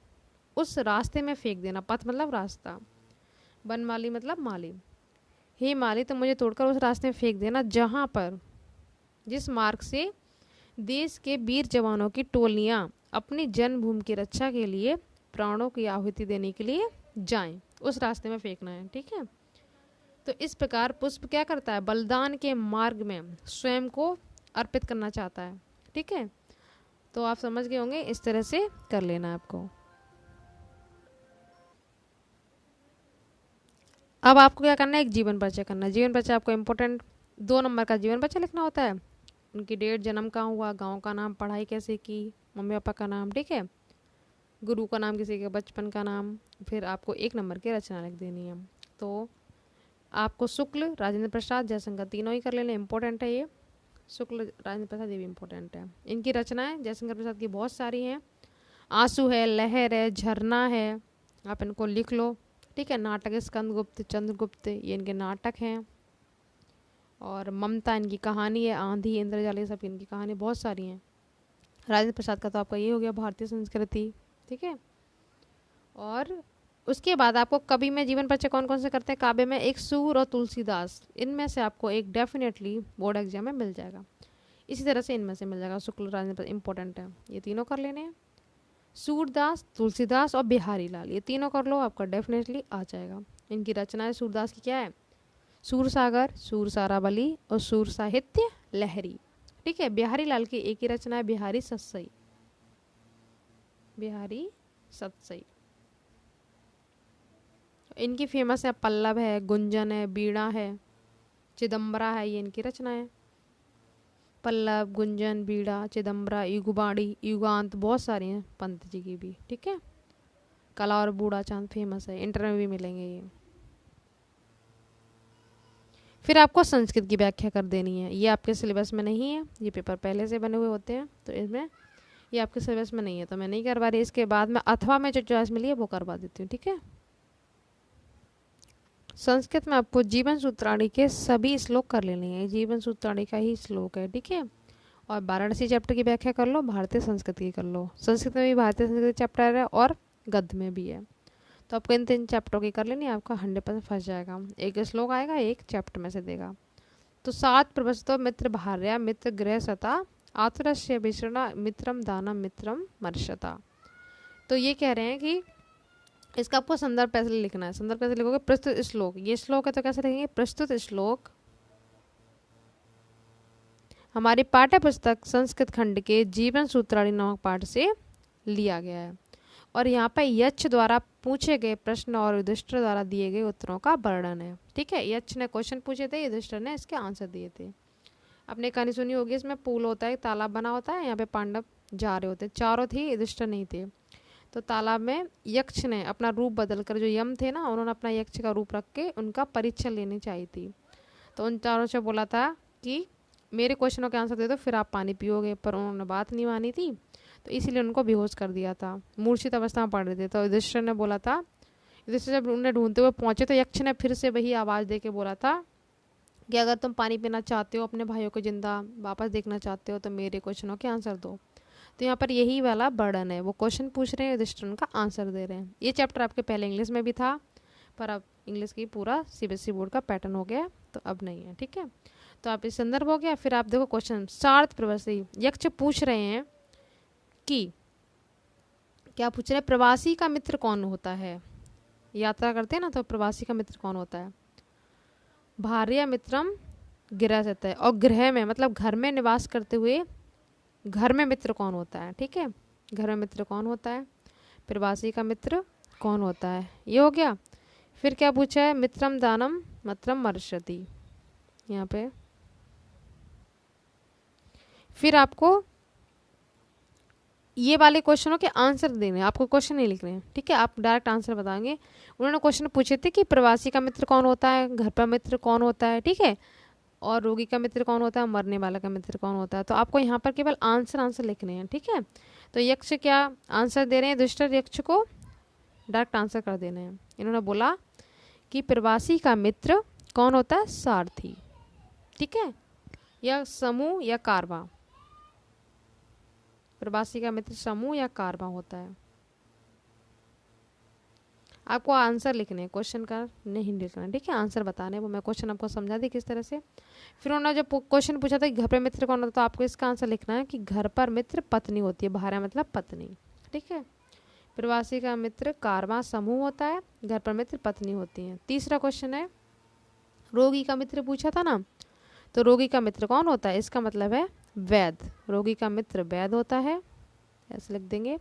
उस रास्ते में फेंक देना, पथ मतलब रास्ता, बनमाली मतलब माली, हे माली तुम मुझे तोड़कर उस रास्ते में फेंक देना जहाँ पर, जिस मार्ग से देश के वीर जवानों की टोलियां अपनी जन्मभूमि की रक्षा के लिए प्राणों की आहुति देने के लिए जाएं, उस रास्ते में फेंकना है। ठीक है, तो इस प्रकार पुष्प क्या करता है, बलिदान के मार्ग में स्वयं को अर्पित करना चाहता है। ठीक है, तो आप समझ गए होंगे, इस तरह से कर लेना है आपको। अब आपको क्या करना है, एक जीवन परिचय करना है। जीवन परिचय आपको इम्पोर्टेंट 2 नंबर का जीवन परिचय लिखना होता है। उनकी डेट, जन्म कहाँ हुआ, गांव का नाम, पढ़ाई कैसे की, मम्मी पापा का नाम, ठीक है, गुरु का नाम, किसी के बचपन का नाम, फिर आपको 1 नंबर की रचना लिख देनी है। तो आपको शुक्ल, राजेंद्र प्रसाद, जयशंकर तीनों ही कर लेने, इंपॉर्टेंट है ये। शुक्ल, राजेंद्र प्रसाद ये भी इम्पोर्टेंट है। इनकी रचनाएं जयशंकर प्रसाद की बहुत सारी हैं। आंसू है, लहर है, झरना है, आप इनको लिख लो। ठीक है, नाटक स्कंदगुप्त, चंद्रगुप्त, ये इनके नाटक हैं। और ममता इनकी कहानी है, आंधी, इंद्रजाल, ये सब इनकी कहानी बहुत सारी हैं। राजेंद्र प्रसाद का तो आपका ये हो गया भारतीय संस्कृति। ठीक है, और उसके बाद आपको कवि में जीवन परिचय कौन कौन से करते हैं, काव्य में एक सूर और तुलसीदास, इनमें से आपको एक डेफिनेटली बोर्ड एग्जाम में मिल जाएगा। इसी तरह से इनमें से मिल जाएगा, शुक्ल, राजेंद्र इंपॉर्टेंट है, ये तीनों कर लेने हैं। सूरदास, तुलसीदास और बिहारी लाल, ये तीनों कर लो, आपका डेफिनेटली आ जाएगा। इनकी रचनाएं सूरदास की क्या है, सूर सागर, सूर सारावली और सूर साहित्य लहरी। ठीक है, बिहारी लाल की एक ही रचना है, बिहारी सतसई, बिहारी सतसई। इनकी फेमस है पल्लव है, गुंजन है, बीड़ा है, चिदम्बरा है, ये इनकी रचना है। पल्लव, गुंजन, बीड़ा, चिदम्बरा, युगबाड़ी, युगांत, बहुत सारी हैं पंत जी की भी। ठीक है, कला और बूढ़ा चांद फेमस है, इंटर में भी मिलेंगे ये। फिर आपको संस्कृत की व्याख्या कर देनी है, ये आपके सिलेबस में नहीं है, ये पेपर पहले से बने हुए होते हैं, तो इसमें ये आपके सिलेबस में नहीं है तो मैं नहीं करवा रही। इसके बाद में अथवा में जो चॉइस मिली है वो करवा देती हूँ। ठीक है, संस्कृत में आपको जीवन सूत्राणी के सभी श्लोक कर लेने हैं, जीवन सूत्राणी का ही श्लोक है। ठीक है, और वाराणसी चैप्टर की व्याख्या कर लो, भारतीय संस्कृत की कर लो। संस्कृत में भी भारतीय संस्कृत चैप्टर है और गद्य में भी है, तो आपको इन 3 चैप्टरों की कर लेनी है, आपका 100% फंस जाएगा। एक श्लोक आएगा, एक चैप्टर में से देगा। तो 7 प्रवस्तो मित्र भार्या मित्र गृह सता आतुरस्य विषणा मित्रम दानम मित्रम मर्षता। तो ये कह रहे हैं कि इसका आपको संदर्भ कैसे लिखना है, संदर्भ कैसे लिखोगे, प्रस्तुत श्लोक, ये श्लोक है तो कैसे लिखेंगे, प्रस्तुत श्लोक हमारी पाठ्य पुस्तक संस्कृत खंड के जीवन सूत्राणी नामक पाठ से लिया गया है, और यहाँ पर यक्ष द्वारा पूछे गए प्रश्न और युधिष्ठिर द्वारा दिए गए उत्तरों का वर्णन है। ठीक है, यक्ष ने क्वेश्चन पूछे थे, युधिष्ठिर ने इसके आंसर दिए थे। आपने कहानी सुनी होगी, इसमें पूल होता है, तालाब बना होता है, यहाँ पे पांडव जा रहे होते, चारों थे, युधिष्ठिर नहीं थे। तो तालाब में यक्ष ने अपना रूप बदल कर, जो यम थे ना, उन्होंने अपना यक्ष का रूप रख के उनका परीक्षा लेनी चाहिए थी। तो उन चारों से बोला था कि मेरे क्वेश्चनों के आंसर दे दो फिर आप पानी पियोगे, पर उन्होंने बात नहीं मानी थी, तो इसीलिए उनको बेहोश कर दिया था, मूर्छित अवस्था में पड़ रहे थे। तो युधिष्ठिर ने बोला था, युधिष्ठिर जब उन्हें ढूंढते हुए पहुंचे तो यक्ष ने फिर से वही आवाज़ दे के बोला था कि अगर तुम पानी पीना चाहते हो, अपने भाइयों को जिंदा वापस देखना चाहते हो, तो मेरे क्वेश्चनों के आंसर दो। तो यहाँ पर यही वाला बर्डन है, वो क्वेश्चन पूछ रहे हैं, युधिष्ठिर उनका आंसर दे रहे हैं। ये चैप्टर आपके पहले इंग्लिश में भी था, पर अब इंग्लिश की पूरा सीबीएसई बोर्ड का पैटर्न हो गया, तो अब नहीं है। ठीक है, तो आप इस संदर्भ हो गया। फिर आप देखो क्वेश्चन, सार्थ प्रवासी, यक्ष पूछ रहे हैं कि क्या पूछ रहे हैं, प्रवासी का मित्र कौन होता है, यात्रा करते हैं ना, तो प्रवासी का मित्र कौन होता है, भार्या मित्रम गृह रहता है, और गृह में मतलब घर में निवास करते हुए घर में मित्र कौन होता है। ठीक है, घर में मित्र कौन होता है, प्रवासी का मित्र कौन होता है, ये हो गया। फिर क्या पूछा है, मित्रम दानम मित्रम मर्षति, यहाँ पे फिर आपको ये वाले क्वेश्चनों के आंसर देने हैं, आपको क्वेश्चन नहीं लिख रहे हैं, ठीक है, आप डायरेक्ट आंसर बताएंगे। उन्होंने क्वेश्चन पूछे थे कि प्रवासी का मित्र कौन होता है, घर पर मित्र कौन होता है, ठीक है, और रोगी का मित्र कौन होता है, मरने वाला का मित्र कौन होता है। तो आपको यहाँ पर केवल आंसर लिखने हैं, ठीक है। तो यक्ष क्या आंसर दे रहे हैं, दुष्ट यक्ष को डायरेक्ट आंसर कर देने हैं। इन्होंने बोला कि प्रवासी का मित्र कौन होता है, सारथी, ठीक है, या समूह या कारवां। प्रवासी का मित्र समूह या कारवां होता है। आपको आंसर लिखने हैं, क्वेश्चन का नहीं लिखना, ठीक है, आंसर बताने। वो मैं क्वेश्चन आपको समझा दी किस तरह से। फिर उन्होंने जब क्वेश्चन पूछा था कि घर पर मित्र कौन होता है, तो आपको इसका आंसर लिखना है कि घर पर मित्र पत्नी होती है, भार्या मतलब पत्नी, ठीक है। प्रवासी का मित्र कारवां समूह होता है, घर पर मित्र पत्नी होती है। तीसरा क्वेश्चन है, रोगी का मित्र पूछा था ना, तो रोगी का मित्र कौन होता है, इसका मतलब है वैद्य। रोगी का मित्र वैद्य होता है, ऐसे लिख देंगे।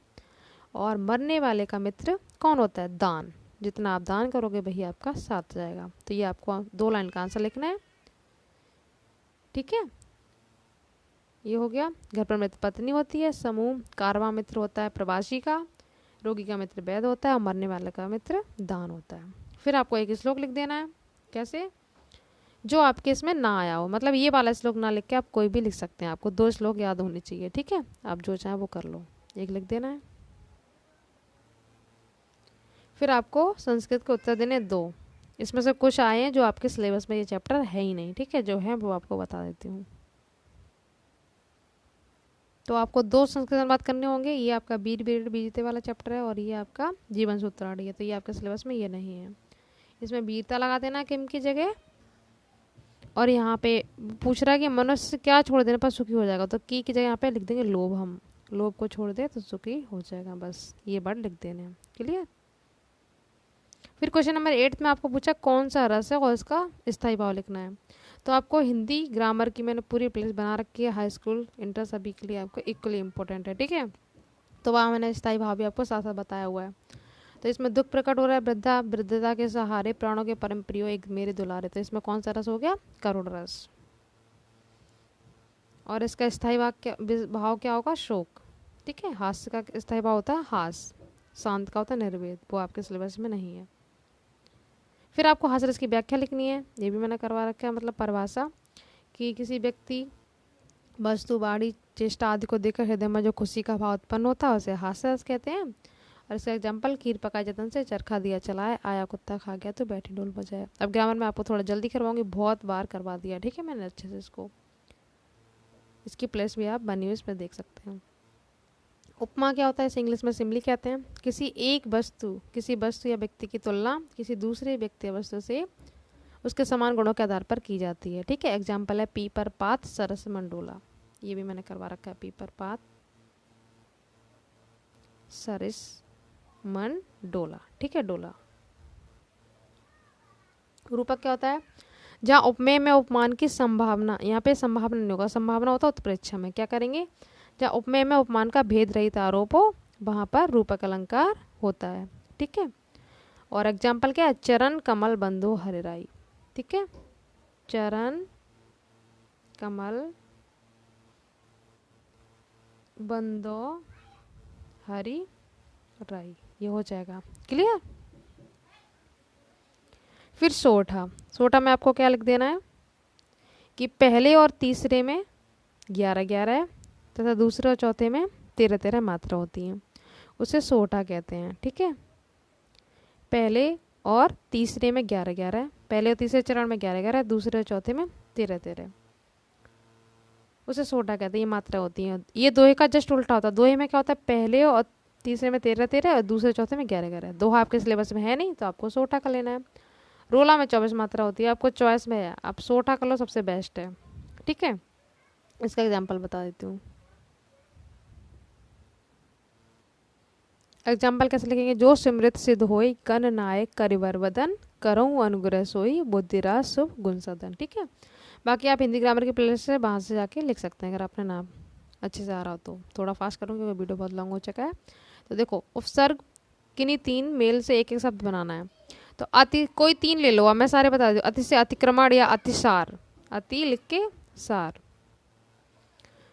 और मरने वाले का मित्र कौन होता है, दान। जितना आप दान करोगे वही आपका साथ जाएगा। तो ये आपको 2 लाइन का आंसर लिखना है, ठीक है। ये हो गया, घर पर मित्र पत्नी होती है, समूह कारवां मित्र होता है प्रवासी का, रोगी का मित्र वैद्य होता है, और मरने वाले का मित्र दान होता है। फिर आपको एक श्लोक लिख देना है, कैसे, जो आपके इसमें ना आया हो, मतलब ये वाला श्लोक ना लिख के आप कोई भी लिख सकते हैं, आपको 2 श्लोक याद होने चाहिए, ठीक है, आप जो चाहें वो कर लो। एक लिख देना है। फिर आपको संस्कृत के उत्तर देने 2। इसमें से कुछ आए हैं जो आपके सिलेबस में ये चैप्टर है ही नहीं, ठीक है, जो है वो आपको बता देती हूँ। तो आपको 2 संस्कृत अनुवाद करने होंगे। ये आपका वीर विरट विजेते वाला चैप्टर है, और ये आपका जीवन सूत्रावली है। तो ये आपके सिलेबस में ये नहीं है। इसमें वीरता लगा देना किम की जगह। और यहाँ पे पूछ रहा है कि मनुष्य क्या छोड़ देने पर सुखी हो जाएगा, तो की जगह यहाँ पे लिख देंगे लोभ। हम लोभ को छोड़ दे तो सुखी हो जाएगा, बस ये वर्ड लिख देने हैं, क्लियर। फिर क्वेश्चन नंबर 8 में आपको पूछा कौन सा रस है और इसका स्थायी भाव लिखना है। तो आपको हिंदी ग्रामर की मैंने पूरी प्लेलिस्ट बना रखी है, हाई स्कूल इंटर सभी के लिए आपको इक्वली इंपॉर्टेंट है, ठीक है। तो वहाँ मैंने स्थायी भाव भी आपको साथ साथ बताया हुआ है। तो इसमें दुख प्रकट हो रहा है, वृद्धा वृद्धता के सहारे प्राणों के परम प्रियो एक मेरे दुलारे। तो इसमें कौन सा रस हो गया, करुण रस। और इसका स्थायी भाव क्या होगा, शोक, ठीक है। हास्य का स्थायी भाव होता है हास। शांत का होता है निर्वेद, वो आपके सिलेबस में नहीं है। फिर आपको हास्य रस की व्याख्या लिखनी है, ये भी मैंने करवा रखा है, मतलब परिभाषा, कि किसी व्यक्ति वस्तु वाणी चेष्टा आदि को देखकर हृदय में जो खुशी का भाव उत्पन्न होता है उसे हास्य रस कहते हैं। और इसका एग्जाम्पल, खीर पकाए जतन से चरखा दिया चलाए, आया कुत्ता खा गया तो बैठी ढोल बजाए। अब ग्रामर में आपको थोड़ा जल्दी करवाऊंगी, बहुत बार करवा दिया, ठीक है मैंने अच्छे से इसको। इसकी प्लेस भी आप बनी हुई इसमें देख सकते हैं। उपमा क्या होता है, इसे इंग्लिश में सिम्बली कहते हैं। किसी वस्तु या व्यक्ति की तुलना किसी दूसरे व्यक्ति या वस्तु से उसके समान गुणों के आधार पर की जाती है, ठीक है। एग्जाम्पल है पीपर पात सरस मंडोला, ये भी मैंने करवा रखा है, पीपर पात सरस मन डोला, ठीक है, डोला। रूपक क्या होता है, जहाँ उपमेय में उपमान की संभावना, यहाँ पे संभावना नहीं होगा, संभावना होता है उत्प्रेक्षा में, क्या करेंगे, जहाँ उपमेय में उपमान का भेद रहित आरोप हो वहाँ पर रूपक अलंकार होता है, ठीक है। और एग्जाम्पल क्या है, चरण कमल बंधो हरिराई, ठीक है, चरण कमल बंधो हरि राई, ये हो जाएगा, क्लियर। फिर सोठा में आपको क्या लिख देना है कि पहले और तीसरे में 11-11 है तथा दूसरे और चौथे में 13-13 मात्रा होती हैं, उसे सोठा कहते हैं, ठीक है। पहले और तीसरे में 11-11 है, पहले और तीसरे चरण में 11-11 है, दूसरे और चौथे में 13-13, उसे सोठा कहते हैं। ये मात्रा होती है, ये दोहे का जस्ट उल्टा होता है। दोहे में क्या होता है, पहले और तीसरे में 13-13 और दूसरे चौथे में 11-11। दोहा आपके सिलेबस में है नहीं तो आपको सोठा का लेना है। रोला में 24 मात्रा होती है, आपको चॉइस में है, आप सोठा कर लो, सबसे बेस्ट है, ठीक है। इसका एग्जाम्पल बता देती हूँ। एग्जाम्पल कैसे लिखेंगे, जो सिमृत सिद्ध होई कन नायक करिवर वदन करऊँ अनुग्रह सोई बुद्धिराज शुभ गुण सदन, ठीक है। बाकी आप हिंदी ग्रामर की प्लेलिस्ट से वहाँ से जाके लिख सकते हैं, अगर आपने नाम अच्छे से आ रहा हो तो। थोड़ा फास्ट करूँगी क्योंकि वीडियो बहुत लॉन्ग हो चुका है। तो देखो, उपसर्ग किन्हीं 3 मेल से एक शब्द बनाना है। तो अति, कोई 3 ले लो, अब मैं सारे बता दूँ। अति से अतिक्रमण या अतिसार, अति लिख के सार,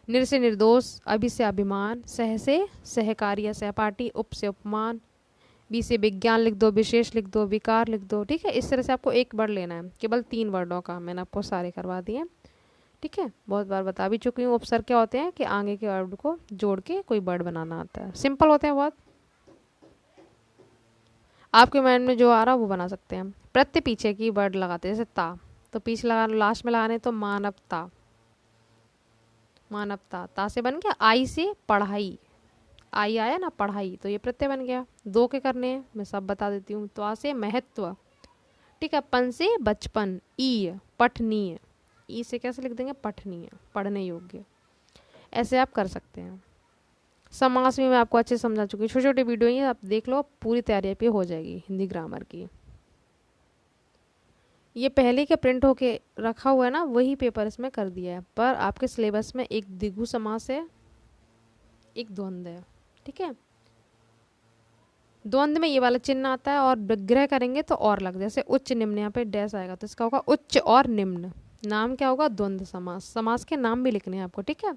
निर से निर्दोष, अभि से अभिमान, सह से सहकारी या सहपाठी, उप से उपमान, बी से विज्ञान लिख दो, विशेष लिख दो, विकार लिख दो। ठीक है, इस तरह से आपको एक वर्ड लेना है, केवल 3 वर्डों का। मैंने आपको सारे करवा दिए। ठीक है, बहुत बार बता भी चुकी हूँ। उपसर्ग क्या होते हैं कि आगे के वर्ड को जोड़ के कोई वर्ड बनाना आता है, सिंपल होते हैं बहुत। आपके माइंड में जो आ रहा है वो बना सकते हैं। प्रत्यय पीछे की वर्ड लगाते हैं, जैसे ता, तो पीछे लगा लास्ट में लगाने तो मानवता, मानवता। ता से बन गया। आई से पढ़ाई, आई आया ना पढ़ाई, तो ये प्रत्यय बन गया। 2 के करने हैं, मैं सब बता देती हूँ। तो आ से महत्व। ठीक है, पन से बचपन, ई पठनीय, ई से कैसे लिख देंगे, पठनीय, पढ़ने योग्य। ऐसे आप कर सकते हैं। समास में मैं आपको अच्छे से समझा चुकी हूँ, छोटे छोटे वीडियो ही आप देख लो, पूरी तैयारी पे हो जाएगी हिंदी ग्रामर की। ये पहले के प्रिंट होके रखा हुआ है ना, वही पेपर इसमें कर दिया है, पर आपके सिलेबस में एक द्विगु समास है, एक द्वंद्व है। ठीक है, द्वंद्व में ये वाला चिन्ह आता है, और विग्रह करेंगे तो और लग, जैसे उच्च निम्न, यहाँ पे डैश आएगा तो इसका होगा उच्च और निम्न। नाम क्या होगा, द्वंद्व समास। समास के नाम भी लिखने हैं आपको। ठीक है,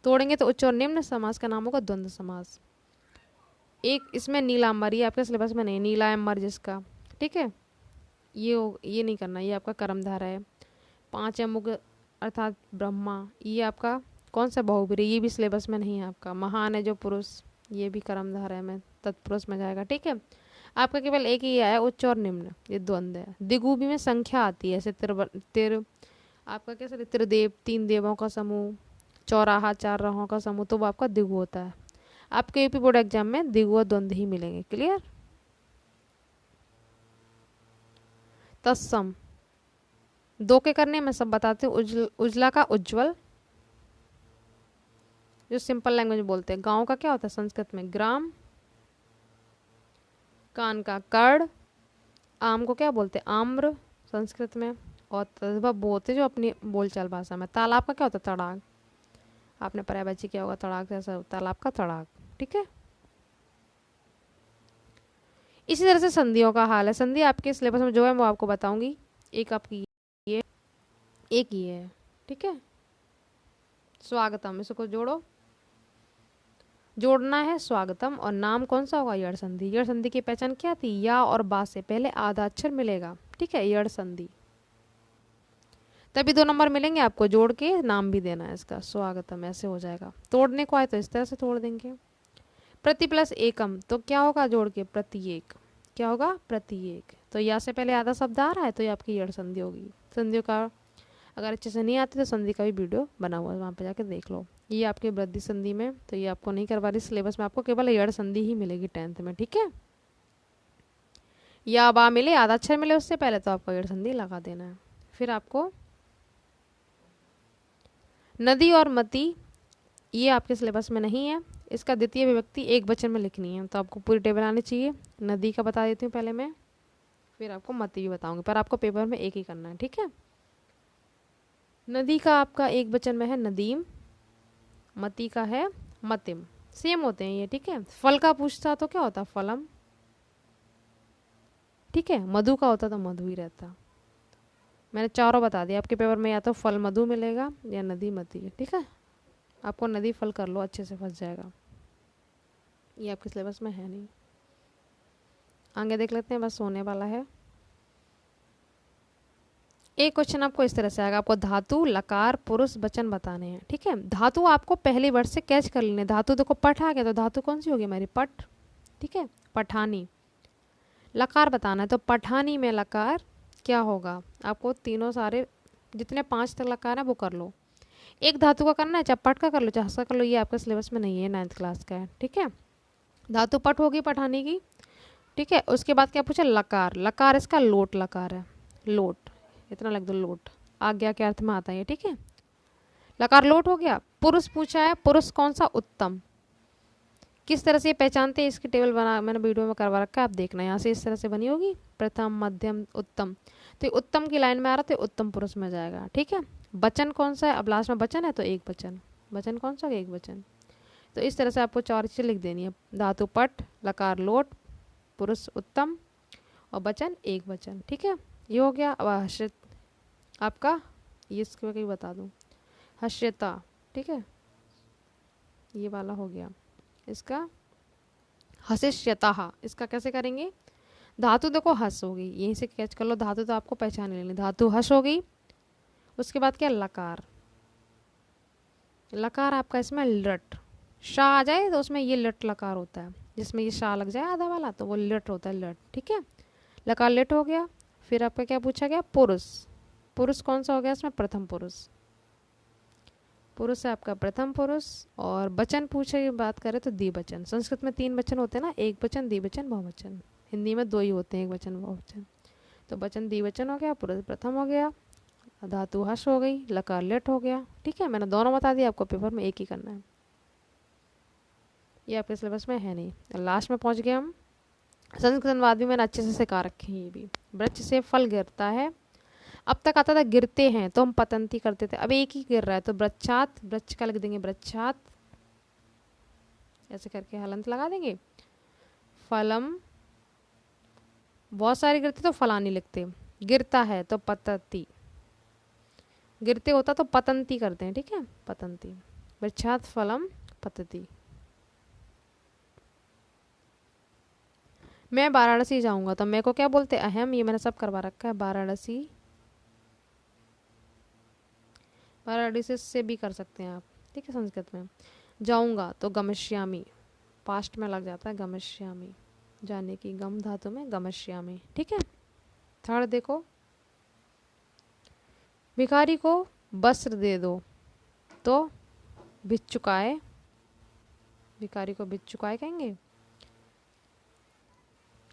तोड़ेंगे तो उच्च और निम्न, समास का नाम होगा द्वंद्व समास। एक इसमें नीलांबर, ये आपके सिलेबस में नहीं, नीलांबर जिसका। ठीक है, ये नहीं करना, ये आपका कर्मधारा है। 5 अमुक अर्थात ब्रह्मा, ये आपका कौन सा बहुब्रीहि, ये भी सिलेबस में नहीं है आपका। महान है जो पुरुष, ये भी कर्मधारा है, में तत्पुरुष में जाएगा। ठीक है, आपका केवल एक ही आया, उच्च और निम्न, ये द्वंद्व है। दिगुबी में संख्या आती है, जैसे तिर आपका कैसे, त्रिदेव 3 देवों का समूह, चौराहा 4 राहों का समूह, तो वो आपका दिगु होता है। आपके यूपी बोर्ड एग्जाम में दिगु और द्वंद्व ही मिलेंगे। क्लियर। तत्सम 2 के करने मैं सब बताती हूँ। उजला का उज्जवल, जो सिंपल लैंग्वेज बोलते हैं। गांव का क्या होता है संस्कृत में, ग्राम। कान का कर्ण, आम को क्या बोलते हैं, आम्र संस्कृत में। और तद्भव बोलते जो अपनी बोलचाल भाषा में। तालाब का क्या होता है, तड़ाग। आपने पर्यायवाची किया होगा, तड़ाग जैसा तालाब का तड़ाग। ठीक है, इसी तरह से संधियों का हाल है। संधि आपके सिलेबस में जो है वो आपको बताऊंगी। एक आपकी ये, एक ये है। ठीक है, स्वागतम, इसको जोड़ो, जोड़ना है स्वागतम। और नाम कौन सा होगा, यड़ संधि। यड़ संधि की पहचान क्या थी, या और बा से पहले आधा अक्षर मिलेगा। ठीक है, यड़ संधि, तभी 2 नंबर मिलेंगे आपको। जोड़ के नाम भी देना है इसका, स्वागतम, ऐसे हो जाएगा। तोड़ने को आए तो इस तरह से तोड़ देंगे। प्रति प्लस एकम, तो क्या होगा जोड़ के, प्रत्येक। क्या होगा, प्रत्येक। तो या से पहले आधा शब्द आ रहा है तो ये आपकी यड़ संधि होगी। संधियों का अगर अच्छे से नहीं आती तो संधि का भी वीडियो बना हुआ है, वहाँ पे जाके देख लो। ये आपकी वृद्धि संधि में, तो ये आपको नहीं करवा रही सिलेबस में, आपको केवल यड़ संधि ही मिलेगी 10th में। ठीक है, या बा मिले, आधा अक्षर मिले उससे पहले, तो आपको यड़ संधि लगा देना है। फिर आपको नदी और मती, ये आपके सिलेबस में नहीं है। इसका द्वितीय विभक्ति एक वचन में लिखनी है, तो आपको पूरी टेबल आनी चाहिए। नदी का बता देती हूँ पहले मैं, फिर आपको मती भी बताऊंगी, पर आपको पेपर में एक ही करना है। ठीक है, नदी का आपका एक वचन में है नदीम, मती का है मतिम, सेम होते हैं ये। ठीक है, फल का पूछता तो क्या होता, फलम। ठीक है, मधु का होता तो मधु ही रहता। मैंने चारों बता दिया आपके पेपर में, या तो फल मधु मिलेगा या नदी मती। ठीक है, आपको नदी फल कर लो, अच्छे से फंस जाएगा। ये आपके सिलेबस में है नहीं। आगे देख लेते हैं, बस होने वाला है। एक क्वेश्चन आपको इस तरह से आएगा, आपको धातु लकार पुरुष वचन बताने हैं। ठीक है, धातु आपको पहली वर्ड से कैच कर लेने। धातु देखो पठ आ गया, तो धातु कौन सी होगी हमारी, पठ। ठीक है, पठानी। लकार बताना है, तो पठानी में लकार क्या होगा, आपको तीनों सारे जितने 5 तक लकार है वो कर लो। एक धातु का करना है, चाहे पठ का कर लो चाहे हंस का कर लो, ये आपके सिलेबस में नहीं है, 9th क्लास का है। ठीक है, धातु पठ होगी पठानी की। ठीक है, उसके बाद क्या पूछा, लकार। लकार इसका लोट लकार है, लोट, इतना लग दो, लोट। आज्ञा के अर्थ में आता है ये। ठीक है, लकार लोट हो गया। पुरुष पूछा है, पुरुष कौन सा, उत्तम। किस तरह से पहचानते हैं, इसकी टेबल बना मैंने वीडियो में करवा रखा है, आप देखना। यहाँ से इस तरह से बनी होगी, प्रथम मध्यम उत्तम, तो उत्तम की लाइन में आ रहा, तो उत्तम पुरुष में जाएगा। ठीक है, वचन कौन सा है, अब लास्ट में वचन है तो एक वचन। वचन कौन सा, एक वचन। तो इस तरह से आपको 4 चीज़ें लिख देनी है, धातु पट, लकार लोट, पुरुष उत्तम, और वचन एक वचन। ठीक है, ये हो गया। अब हर्षित आपका, ये इसके भी बता दूँ, हर्षिता। ठीक है, ये वाला हो गया इसका हसिष्यतः, इसका कैसे करेंगे? धातु देखो हस हो गई, यहीं से कैच कर लो, धातु तो आपको पहचान लेनी, धातु हस हो गई। उसके बाद क्या, लकार, लकार आपका इसमें लट, शाह आ जाए तो उसमें ये लट लकार होता है, जिसमें ये शाह लग जाए आधा वाला तो वो लट होता है, लट, ठीक है। लकार लट हो गया। फिर आपका क्या पूछा गया, पुरुष, पुरुष कौन सा हो गया इसमें, प्रथम पुरुष, पुरुष है आपका प्रथम पुरुष। और वचन पूछे बात करें तो द्विवचन, संस्कृत में 3 वचन होते हैं ना, एक वचन, द्विवचन, बहुवचन। हिंदी में 2 ही होते हैं, एक वचन बहुवचन। तो वचन द्विवचन हो गया, पुरुष प्रथम हो गया, धातु हस हो गई, लकार लेट हो गया, ठीक है। मैंने दोनों बता दिया, आपको पेपर में एक ही करना है, ये आपके सिलेबस में है नहीं। लास्ट में पहुंच गए हम, संस्कृत अनुवाद भी मैंने अच्छे से सिखा रखे हैं। ये भी, वृक्ष से फल गिरता है, अब तक आता था गिरते हैं तो हम पतंती करते थे, अब एक ही गिर रहा है तो वृक्षात, वृक्ष का लिख देंगे वृक्षात, ऐसे करके हलंत लगा देंगे। फलम, बहुत सारे गिरते तो फलानी लिखते, गिरता है तो पतंती, गिरते होता तो पतंती करते हैं, ठीक है, पतंती, वृक्षात फलम पतती। मैं वाराणसी जाऊंगा तो मैं को क्या बोलते, अहम, ये मैंने सब करवा रखा है, वाराणसी, वाराणसी से भी कर सकते हैं आप, ठीक है। संस्कृत में जाऊंगा तो गमश्यामी, पास्ट में लग जाता है गमश्यामी, जाने की, गम धातु में गमश्यामी, ठीक है। थर्ड देखो, भिखारी को वस्त्र दे दो तो भिक्षुकाय, भिखारी को भिक्षुकाय कहेंगे।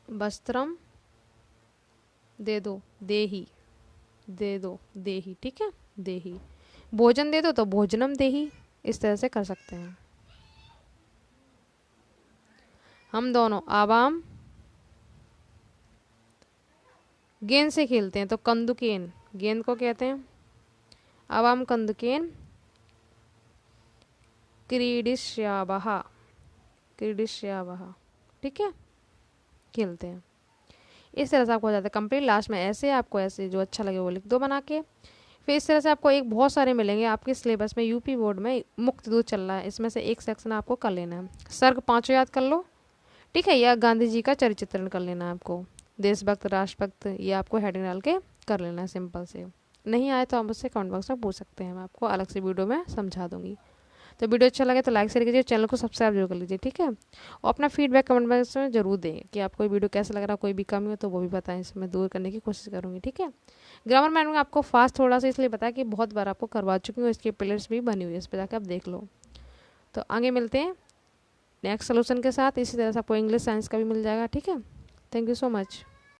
वस्त्रम दे दो, देही, दे दो, देही, ठीक है, देही। भोजन दे दो तो भोजनम देही, इस तरह से कर सकते हैं हम दोनों। आवाम गेंद से खेलते हैं तो कंदुकेन, गेंद को कहते हैं। आवाम कंदुकेन क्रीडिष्यावः, क्रीडिष्यावः, ठीक है, खेलते हैं। इस तरह से आपको हो जाता है कंप्लीट। लास्ट में ऐसे आपको ऐसे जो अच्छा लगे वो लिख दो बना के। फिर इस तरह से आपको एक बहुत सारे मिलेंगे आपके सिलेबस में, यूपी बोर्ड में मुक्त दूध चल रहा है, इसमें से एक सेक्शन आपको कर लेना है। सर्ग 5 याद कर लो, ठीक है, या गांधी जी का चरित्र चित्रण कर लेना है आपको, देशभक्त, राष्ट्रभक्त, ये आपको हेडिंग डाल के कर लेना है सिंपल से। नहीं आए तो आप मुझसे कमेंट बॉक्स में पूछ सकते हैं, मैं आपको अलग से वीडियो में समझा दूंगी। तो वीडियो अच्छा लगे तो लाइक शेयर कीजिए, चैनल को सब्सक्राइब जरूर कर लीजिए, ठीक है। और अपना फीडबैक कमेंट बॉक्स में जरूर दें कि आपको वीडियो कैसा लग रहा है, कोई भी कमी हो तो वो भी बताएं, इसमें दूर करने की कोशिश करूँगी, ठीक है। ग्रामर मैंने आपको फास्ट थोड़ा सा इसलिए बताया कि बहुत बार आपको करवा चुकी हूँ, इसकी प्लेलिस्ट भी बनी हुई है, इस पर जाकर आप देख लो। तो आगे मिलते हैं नेक्स्ट सोल्यूशन के साथ, इसी तरह से आपको इंग्लिश साइंस का भी मिल जाएगा, ठीक है। Thank you so much.